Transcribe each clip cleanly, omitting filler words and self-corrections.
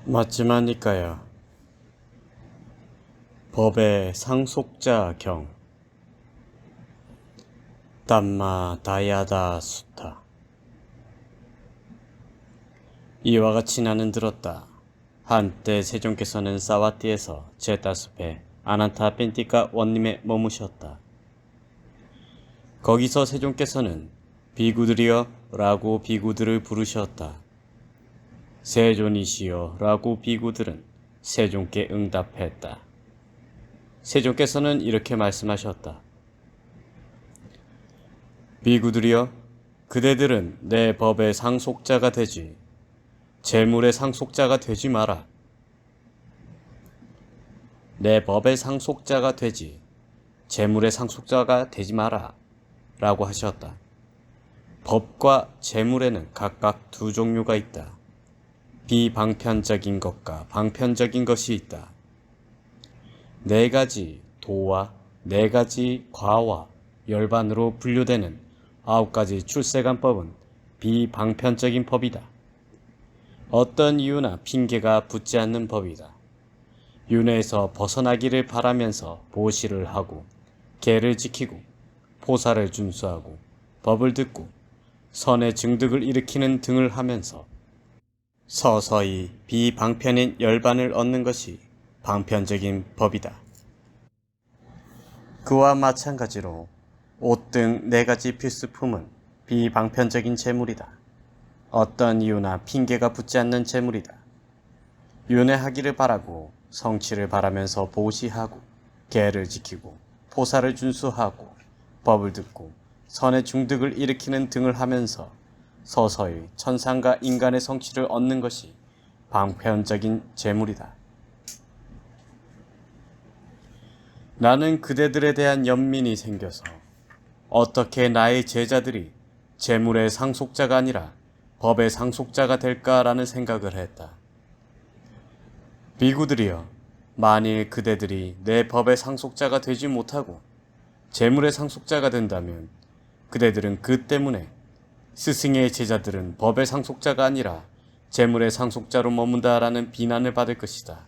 맞지만 이까야 법의 상속자 경 담마 다야다 수타. 이와 같이 나는 들었다. 한때 세종께서는 사와띠에서 제따숲에 아난타 뺀띠까 원님에 머무셨다. 거기서 세종께서는 비구들이여 라고 비구들을 부르셨다. 세존이시여 라고 비구들은 세종께 응답했다. 세종께서는 이렇게 말씀하셨다. 비구들이여, 그대들은 내 법의 상속자가 되지 재물의 상속자가 되지 마라. 내 법의 상속자가 되지 재물의 상속자가 되지 마라 라고 하셨다. 법과 재물에는 각각 두 종류가 있다. 비방편적인 것과 방편적인 것이 있다. 네 가지 도와 네 가지 과와 열반으로 분류되는 9가지 출세관법은 비방편적인 법이다. 어떤 이유나 핑계가 붙지 않는 법이다. 윤회에서 벗어나기를 바라면서 보시를 하고 계를 지키고 포사를 준수하고 법을 듣고 선의 증득을 일으키는 등을 하면서 서서히 비방편인 열반을 얻는 것이 방편적인 법이다. 그와 마찬가지로 옷 등 4가지 필수품은 비방편적인 재물이다. 어떤 이유나 핑계가 붙지 않는 재물이다. 윤회하기를 바라고 성취를 바라면서 보시하고 계를 지키고 포사를 준수하고 법을 듣고 선의 중득을 일으키는 등을 하면서 서서히 천상과 인간의 성취를 얻는 것이 방편적인 재물이다. 나는 그대들에 대한 연민이 생겨서 어떻게 나의 제자들이 재물의 상속자가 아니라 법의 상속자가 될까라는 생각을 했다. 비구들이여, 만일 그대들이 내 법의 상속자가 되지 못하고 재물의 상속자가 된다면 그대들은 그 때문에 스승의 제자들은 법의 상속자가 아니라 재물의 상속자로 머문다라는 비난을 받을 것이다.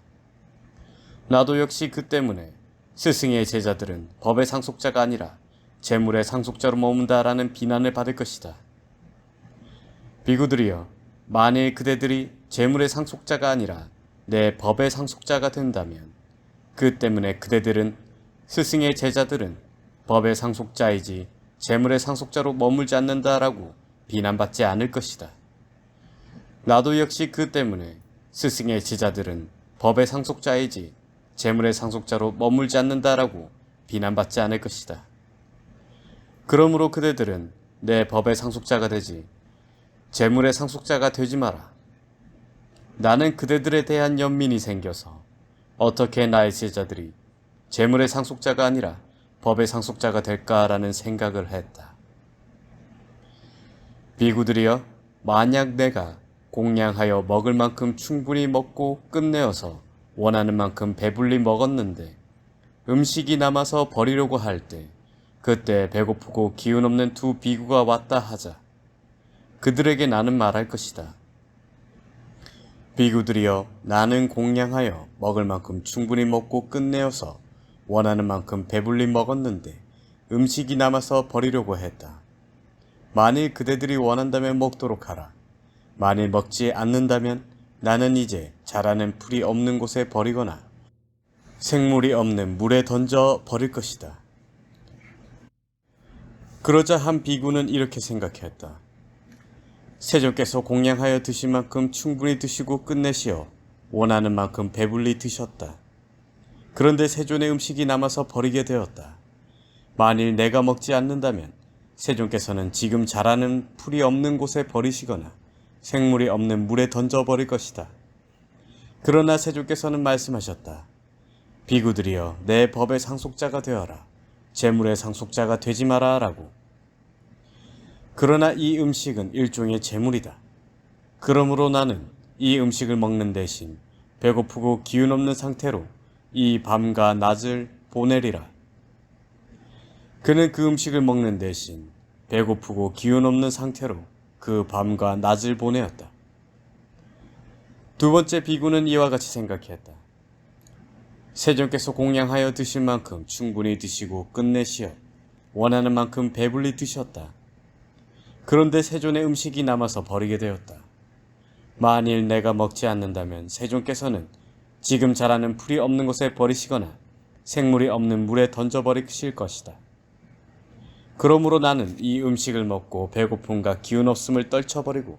나도 역시 그 때문에 스승의 제자들은 법의 상속자가 아니라 재물의 상속자로 머문다라는 비난을 받을 것이다. 비구들이여, 만일 그대들이 재물의 상속자가 아니라 내 법의 상속자가 된다면 그 때문에 그대들은 스승의 제자들은 법의 상속자이지 재물의 상속자로 머물지 않는다라고 비난받지 않을 것이다. 나도 역시 그 때문에 스승의 제자들은 법의 상속자이지 재물의 상속자로 머물지 않는다라고 비난받지 않을 것이다. 그러므로 그대들은 내 법의 상속자가 되지 재물의 상속자가 되지 마라. 나는 그대들에 대한 연민이 생겨서 어떻게 나의 제자들이 재물의 상속자가 아니라 법의 상속자가 될까라는 생각을 했다. 비구들이여, 만약 내가 공양하여 먹을 만큼 충분히 먹고 끝내어서 원하는 만큼 배불리 먹었는데 음식이 남아서 버리려고 할 때 그때 배고프고 기운 없는 두 비구가 왔다 하자. 그들에게 나는 말할 것이다. 비구들이여, 나는 공양하여 먹을 만큼 충분히 먹고 끝내어서 원하는 만큼 배불리 먹었는데 음식이 남아서 버리려고 했다. 만일 그대들이 원한다면 먹도록 하라. 만일 먹지 않는다면 나는 이제 자라는 풀이 없는 곳에 버리거나 생물이 없는 물에 던져 버릴 것이다. 그러자 한 비구는 이렇게 생각했다. 세종께서 공양하여 드실 만큼 충분히 드시고 끝내시어 원하는 만큼 배불리 드셨다. 그런데 세존의 음식이 남아서 버리게 되었다. 만일 내가 먹지 않는다면 세종께서는 지금 자라는 풀이 없는 곳에 버리시거나 생물이 없는 물에 던져버릴 것이다. 그러나 세종께서는 말씀하셨다. 비구들이여, 내 법의 상속자가 되어라. 재물의 상속자가 되지 마라 라고. 그러나 이 음식은 일종의 재물이다. 그러므로 나는 이 음식을 먹는 대신 배고프고 기운 없는 상태로 이 밤과 낮을 보내리라. 그는 그 음식을 먹는 대신 배고프고 기운 없는 상태로 그 밤과 낮을 보내었다. 두 번째 비구는 이와 같이 생각했다. 세존께서 공양하여 드실 만큼 충분히 드시고 끝내시어 원하는 만큼 배불리 드셨다. 그런데 세존의 음식이 남아서 버리게 되었다. 만일 내가 먹지 않는다면 세존께서는 지금 자라는 풀이 없는 곳에 버리시거나 생물이 없는 물에 던져버리실 것이다. 그러므로 나는 이 음식을 먹고 배고픔과 기운 없음을 떨쳐버리고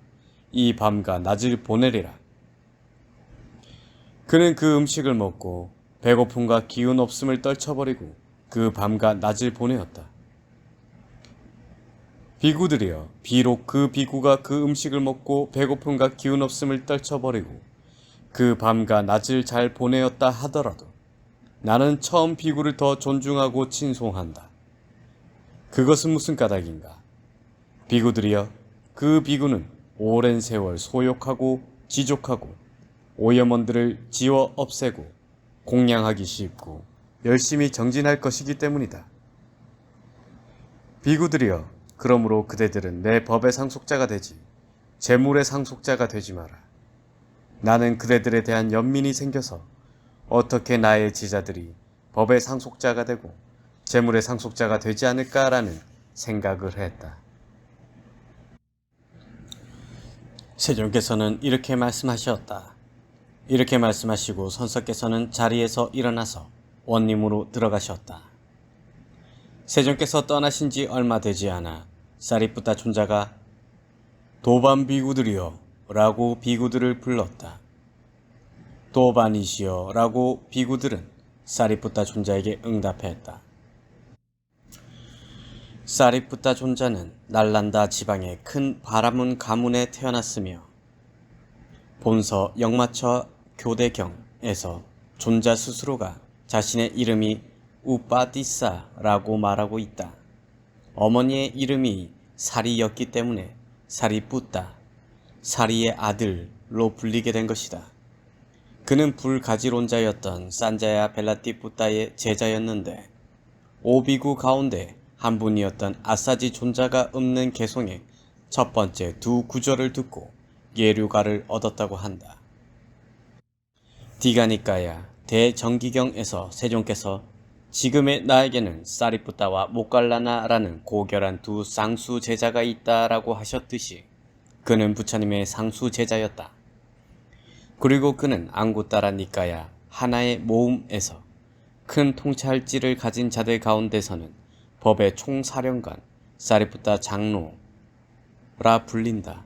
이 밤과 낮을 보내리라. 그는 그 음식을 먹고 배고픔과 기운 없음을 떨쳐버리고 그 밤과 낮을 보내었다. 비구들이여, 비록 그 비구가 그 음식을 먹고 배고픔과 기운 없음을 떨쳐버리고 그 밤과 낮을 잘 보내었다 하더라도 나는 처음 비구를 더 존중하고 친송한다. 그것은 무슨 까닭인가? 비구들이여, 그 비구는 오랜 세월 소욕하고 지족하고 오염원들을 지워 없애고 공양하기 쉽고 열심히 정진할 것이기 때문이다. 비구들이여, 그러므로 그대들은 내 법의 상속자가 되지 재물의 상속자가 되지 마라. 나는 그대들에 대한 연민이 생겨서 어떻게 나의 제자들이 법의 상속자가 되고 재물의 상속자가 되지 않을까라는 생각을 했다. 세존께서는 이렇게 말씀하셨다. 이렇게 말씀하시고 선사께서는 자리에서 일어나서 원림으로 들어가셨다. 세존께서 떠나신 지 얼마 되지 않아 사리푸타 촌자가 도반 비구들이여 라고 비구들을 불렀다. 도반이시여 라고 비구들은 사리푸타 촌자에게 응답했다. 사리푸타 촌자는 날란다 지방의 큰 바라문 가문에 태어났으며 본서 역마처 교대경에서 촌자 스스로가 자신의 이름이 우빠디사라고 말하고 있다. 어머니의 이름이 사리였기 때문에 사리푸타, 사리의 아들로 불리게 된 것이다. 그는 불가지론자였던 산자야 벨라티푸타의 제자였는데 오비구 가운데 한 분이었던 아사지 존자가 읊는 개송의 첫 번째 두 구절을 듣고 예류가를 얻었다고 한다. 디가니까야 대정기경에서 세존께서 지금의 나에게는 사리푸타와 모칼라나라는 고결한 두 쌍수 제자가 있다라고 하셨듯이 그는 부처님의 상수 제자였다. 그리고 그는 앙구따라 니까야 하나의 모음에서 큰 통찰지를 가진 자들 가운데서는 법의 총사령관 사리푸타 장로라 불린다.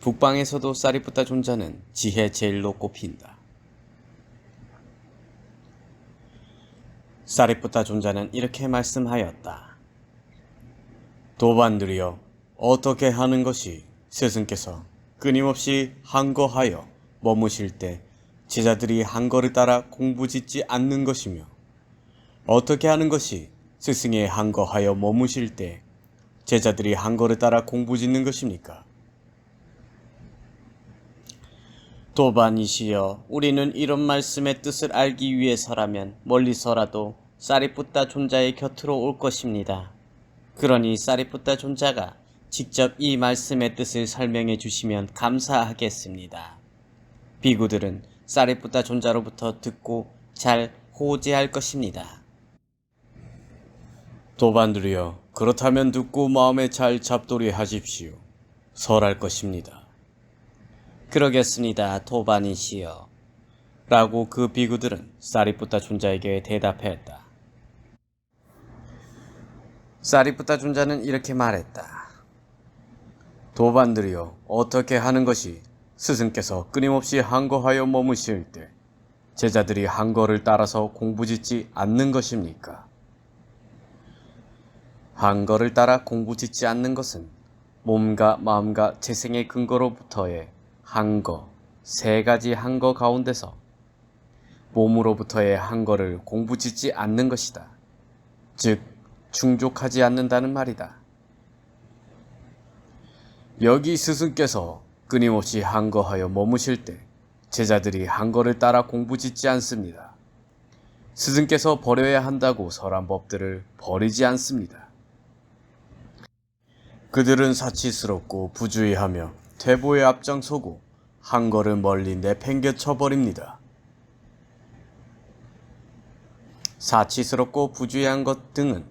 북방에서도 사리푸타 존자는 지혜 제일로 꼽힌다. 사리푸타 존자는 이렇게 말씀하였다. 도반들이여, 어떻게 하는 것이 스승께서 끊임없이 한거하여 머무실 때 제자들이 한거를 따라 공부짓지 않는 것이며 어떻게 하는 것이 스승의 한거하여 머무실 때 제자들이 한거를 따라 공부짓는 것입니까? 도반이시여, 우리는 이런 말씀의 뜻을 알기 위해서라면 멀리서라도 사리푸타 존자의 곁으로 올 것입니다. 그러니 사리푸타 존자가 직접 이 말씀의 뜻을 설명해 주시면 감사하겠습니다. 비구들은 사리푸타 존자로부터 듣고 잘 호지할 것입니다. 도반들이여, 그렇다면 듣고 마음에 잘 잡돌이 하십시오. 설할 것입니다. 그러겠습니다, 도반이시여. 라고 그 비구들은 사리푸타 존자에게 대답했다. 사리푸타 존자는 이렇게 말했다. 도반들이여, 어떻게 하는 것이 스승께서 끊임없이 한거하여 머무실 때 제자들이 한거를 따라서 공부짓지 않는 것입니까? 한거를 따라 공부짓지 않는 것은 몸과 마음과 재생의 근거로부터의 한거, 세 가지 한거 가운데서 몸으로부터의 한거를 공부짓지 않는 것이다. 즉, 충족하지 않는다는 말이다. 여기 스승께서 끊임없이 한거하여 머무실 때 제자들이 한거를 따라 공부짓지 않습니다. 스승께서 버려야 한다고 설한 법들을 버리지 않습니다. 그들은 사치스럽고 부주의하며 퇴보에 앞장서고 한 걸음 멀리 내팽개쳐 버립니다. 사치스럽고 부주의한 것 등은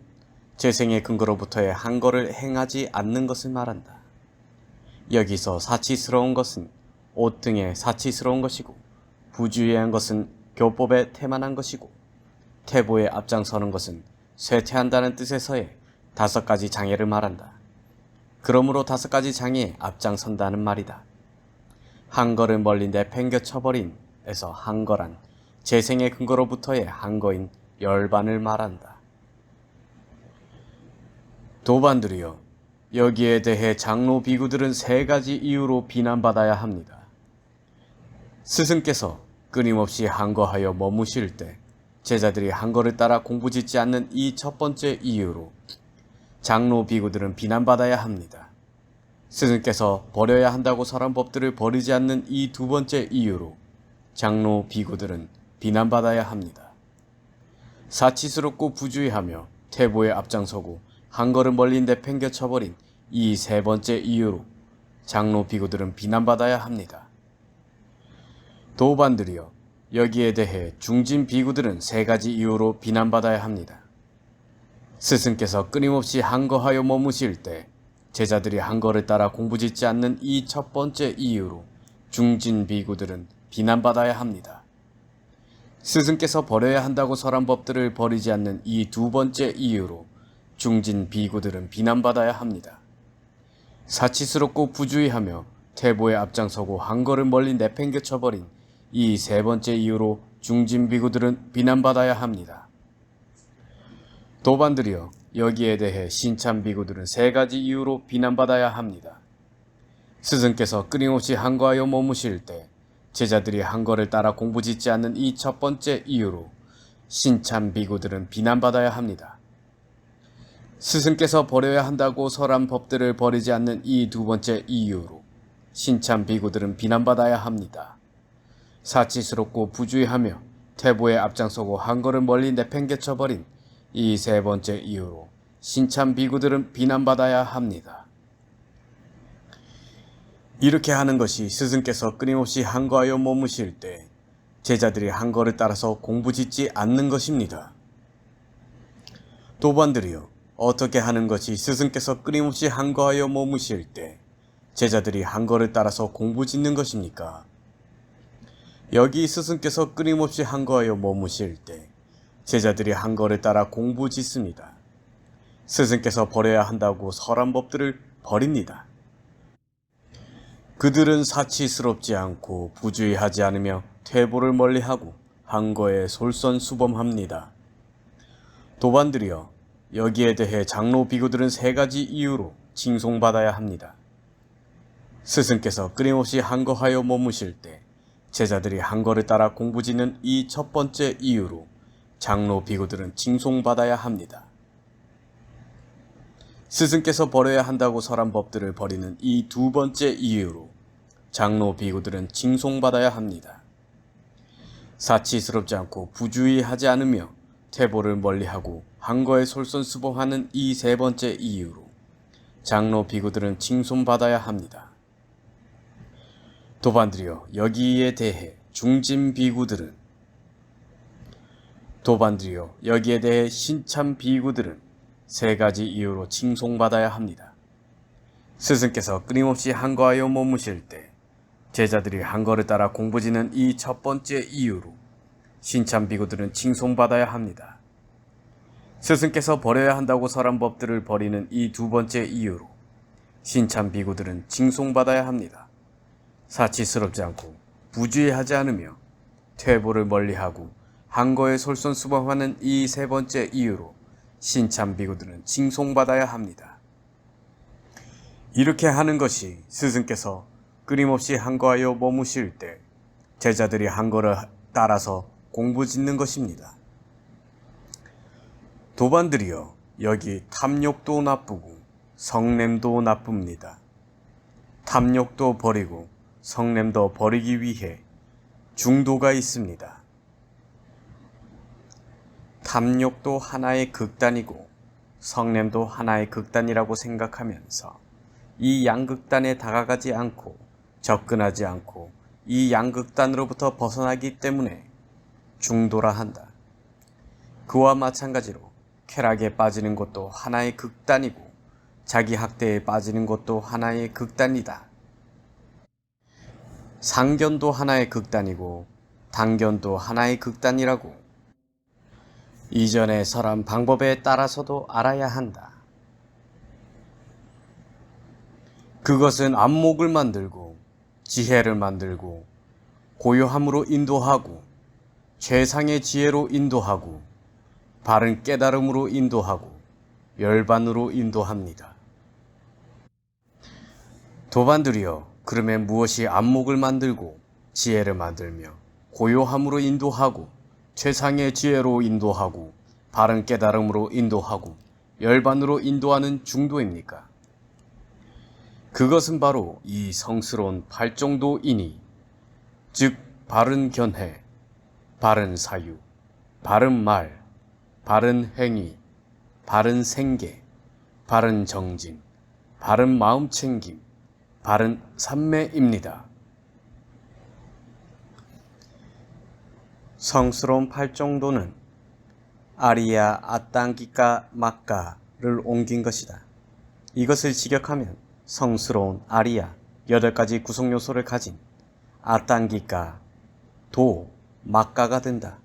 재생의 근거로부터의 한 걸을 행하지 않는 것을 말한다. 여기서 사치스러운 것은 옷 등의 사치스러운 것이고, 부주의한 것은 교법에 태만한 것이고, 태보에 앞장서는 것은 쇠퇴한다는 뜻에서의 5가지 장애를 말한다. 그러므로 5가지 장애에 앞장선다는 말이다. 한 걸을 멀리 내팽개쳐버린 에서 한 거란 재생의 근거로부터의 한 거인 열반을 말한다. 도반들이여, 여기에 대해 장로 비구들은 3가지 이유로 비난받아야 합니다. 스승께서 끊임없이 한거하여 머무실 때 제자들이 한거를 따라 공부짓지 않는 이 첫 번째 이유로 장로 비구들은 비난받아야 합니다. 스승께서 버려야 한다고 설한 법들을 버리지 않는 이 2번째 이유로 장로 비구들은 비난받아야 합니다. 사치스럽고 부주의하며 태보에 앞장서고 한 걸음 멀리 내팽개쳐버린 이 3번째 이유로 장로 비구들은 비난받아야 합니다. 도반들이여, 여기에 대해 중진 비구들은 3가지 이유로 비난받아야 합니다. 스승께서 끊임없이 한거하여 머무실 때 제자들이 한거를 따라 공부짓지 않는 이 첫 번째 이유로 중진 비구들은 비난받아야 합니다. 스승께서 버려야 한다고 설한 법들을 버리지 않는 이 2번째 이유로 중진 비구들은 비난받아야 합니다. 사치스럽고 부주의하며 태보에 앞장서고 한거를 멀리 내팽개쳐버린 이 3번째 이유로 중진 비구들은 비난받아야 합니다. 도반들이여, 여기에 대해 신참 비구들은 3가지 이유로 비난받아야 합니다. 스승께서 끊임없이 한거하여 머무실 때 제자들이 한거를 따라 공부짓지 않는 이 첫 번째 이유로 신참 비구들은 비난받아야 합니다. 스승께서 버려야 한다고 설한 법들을 버리지 않는 이 2번째 이유로 신참 비구들은 비난받아야 합니다. 사치스럽고 부주의하며 태보에 앞장서고 한거를 멀리 내팽개쳐버린 이 3번째 이유로 신참 비구들은 비난받아야 합니다. 이렇게 하는 것이 스승께서 끊임없이 한거하여 머무실 때 제자들이 한거를 따라서 공부짓지 않는 것입니다. 도반들이여, 어떻게 하는 것이 스승께서 끊임없이 한거하여 머무실 때 제자들이 한거를 따라서 공부짓는 것입니까? 여기 스승께서 끊임없이 한거하여 머무실 때 제자들이 한거를 따라 공부짓습니다. 스승께서 버려야 한다고 설한 법들을 버립니다. 그들은 사치스럽지 않고 부주의하지 않으며 퇴보를 멀리하고 한거에 솔선수범합니다. 도반들이여, 여기에 대해 장로 비구들은 3가지 이유로 칭송받아야 합니다. 스승께서 끊임없이 한거하여 머무실 때 제자들이 한거를 따라 공부짓는 이 첫 번째 이유로 장로 비구들은 칭송받아야 합니다. 스승께서 버려야 한다고 설한 법들을 버리는 이 2번째 이유로 장로 비구들은 칭송받아야 합니다. 사치스럽지 않고 부주의하지 않으며 태보를 멀리하고 한거에 솔선수범하는 이 3번째 이유로 장로 비구들은 칭송받아야 합니다. 도반들이여, 여기에 대해 중진 비구들은 여기에 대해 신참 비구들은 3가지 이유로 칭송받아야 합니다. 스승께서 끊임없이 한거하여 머무실 때 제자들이 한거를 따라 공부짓는 이 첫 번째 이유로 신참 비구들은 칭송받아야 합니다. 스승께서 버려야 한다고 설한 법들을 버리는 이 2번째 이유로 신참 비구들은 칭송받아야 합니다. 사치스럽지 않고 부주의하지 않으며 퇴보를 멀리하고 한거에 솔선수범하는 이 3번째 이유로 신참 비구들은 칭송받아야 합니다. 이렇게 하는 것이 스승께서 끊임없이 한거하여 머무실 때 제자들이 한거를 따라서 공부짓는 것입니다. 도반들이여, 여기 탐욕도 나쁘고 성냄도 나쁩니다. 탐욕도 버리고 성냄도 버리기 위해 중도가 있습니다. 탐욕도 하나의 극단이고 성냄도 하나의 극단이라고 생각하면서 이 양극단에 다가가지 않고 접근하지 않고 이 양극단으로부터 벗어나기 때문에 중도라 한다. 그와 마찬가지로 쾌락에 빠지는 것도 하나의 극단이고 자기 학대에 빠지는 것도 하나의 극단이다. 상견도 하나의 극단이고 단견도 하나의 극단이라고 이전에 설한 방법에 따라서도 알아야 한다. 그것은 안목을 만들고 지혜를 만들고 고요함으로 인도하고 최상의 지혜로 인도하고 바른 깨달음으로 인도하고 열반으로 인도합니다. 도반들이여, 그러면 무엇이 안목을 만들고 지혜를 만들며 고요함으로 인도하고 최상의 지혜로 인도하고 바른 깨달음으로 인도하고 열반으로 인도하는 중도입니까? 그것은 바로 이 성스러운 팔정도이니, 즉 바른 견해, 바른 사유, 바른 말, 바른 행위, 바른 생계, 바른 정진, 바른 마음챙김, 바른 삼매입니다. 성스러운 팔정도는 아리야 아땅기까 막가를 옮긴 것이다. 이것을 직역하면 성스러운 아리야 8가지 구성요소를 가진 아땅기까 도 막가가 된다.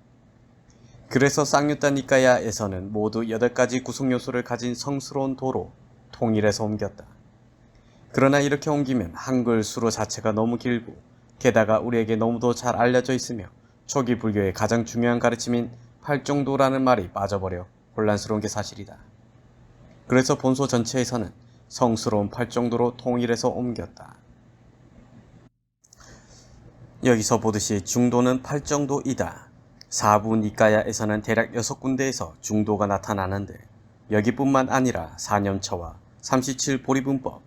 그래서 쌍유타 니까야에서는 모두 8가지 구성요소를 가진 성스러운 도로 통일해서 옮겼다. 그러나 이렇게 옮기면 한글 수로 자체가 너무 길고 게다가 우리에게 너무도 잘 알려져 있으며 초기 불교의 가장 중요한 가르침인 팔정도라는 말이 빠져버려 혼란스러운 게 사실이다. 그래서 본소 전체에서는 성스러운 팔정도로 통일해서 옮겼다. 여기서 보듯이 중도는 팔정도이다. 사부 니까야에서는 대략 6군데에서 중도가 나타나는데 여기뿐만 아니라 사념처와 37 보리분법,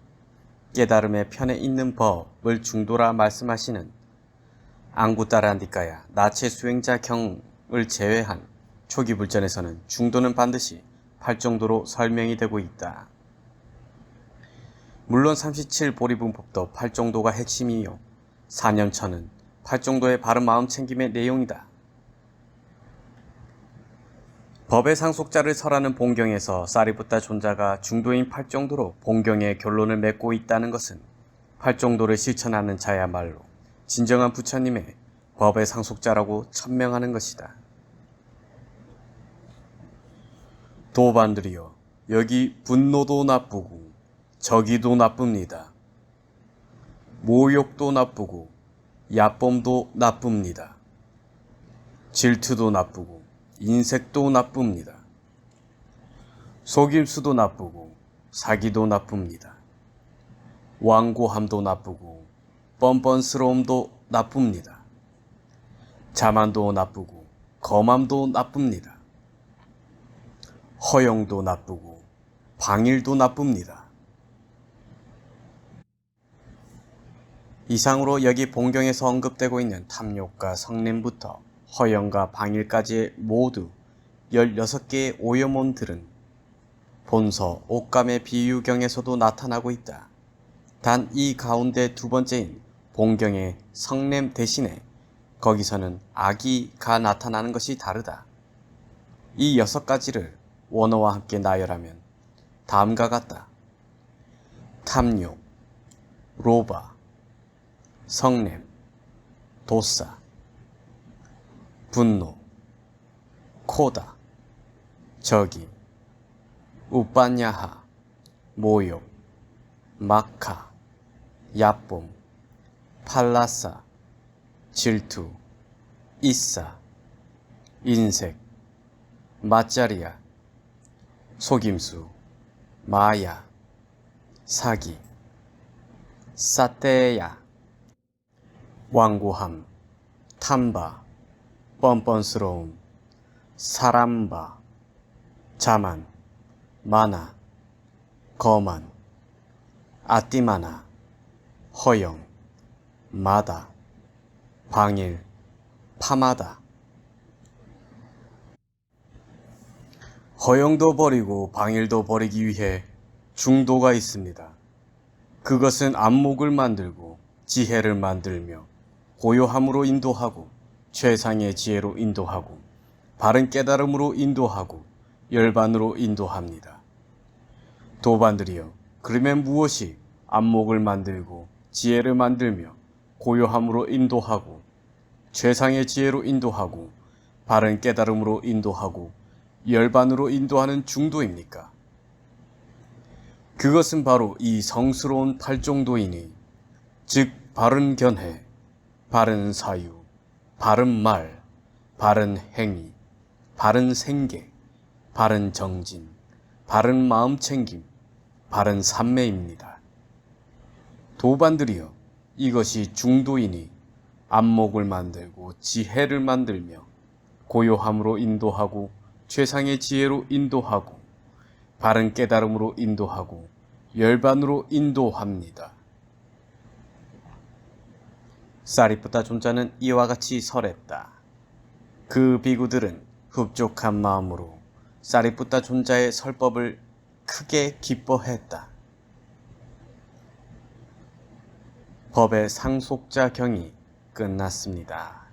깨달음의 편에 있는 법을 중도라 말씀하시는 앙구따라 니까야 나체 수행자 경을 제외한 초기 불전에서는 중도는 반드시 팔정도로 설명이 되고 있다. 물론 37 보리분법도 팔정도가 핵심이요, 사념처는 팔정도의 바른 마음 챙김의 내용이다. 법의 상속자를 설하는 본경에서 사리부타 존자가 중도인 팔정도로 본경의 결론을 맺고 있다는 것은 팔정도를 실천하는 자야말로 진정한 부처님의 법의 상속자라고 천명하는 것이다. 도반들이여, 여기 분노도 나쁘고 저기도 나쁩니다. 모욕도 나쁘고 야범도 나쁩니다. 질투도 나쁘고 인색도 나쁩니다. 속임수도 나쁘고 사기도 나쁩니다. 완고함도 나쁘고 뻔뻔스러움도 나쁩니다. 자만도 나쁘고 거맘도 나쁩니다. 허영도 나쁘고 방일도 나쁩니다. 이상으로 여기 본경에서 언급되고 있는 탐욕과 성냄부터 허영과 방일까지의 모두 16개의 오염원들은 본서 옥감의 비유경에서도 나타나고 있다. 단 이 가운데 두 번째인 본경의 성냄 대신에 거기서는 악의가 나타나는 것이 다르다. 이 6가지를 원어와 함께 나열하면 다음과 같다. 탐욕, 로바, 성냄, 도사, 분노, 코다, 저기, 우빠냐하, 모욕, 마카, 야쁨, 팔라사, 질투, 이사, 인색, 마짜리야, 속임수, 마야, 사기, 사테야, 완고함, 탐바, 뻔뻔스러움, 사람바, 자만, 마나, 거만, 아띠마나, 허영, 마다, 방일, 파마다. 허영도 버리고 방일도 버리기 위해 중도가 있습니다. 그것은 안목을 만들고 지혜를 만들며 고요함으로 인도하고 최상의 지혜로 인도하고 바른 깨달음으로 인도하고 열반으로 인도합니다. 도반들이여, 그러면 무엇이 안목을 만들고 지혜를 만들며 고요함으로 인도하고 최상의 지혜로 인도하고 바른 깨달음으로 인도하고 열반으로 인도하는 중도입니까? 그것은 바로 이 성스러운 팔종도이니, 즉 바른 견해, 바른 사유, 바른 말, 바른 행위, 바른 생계, 바른 정진, 바른 마음챙김, 바른 삼매입니다. 도반들이여, 이것이 중도이니 안목을 만들고 지혜를 만들며 고요함으로 인도하고 최상의 지혜로 인도하고 바른 깨달음으로 인도하고 열반으로 인도합니다. 사리푸타 존자는 이와 같이 설했다. 그 비구들은 흡족한 마음으로 사리푸타 존자의 설법을 크게 기뻐했다. 법의 상속자 경이 끝났습니다.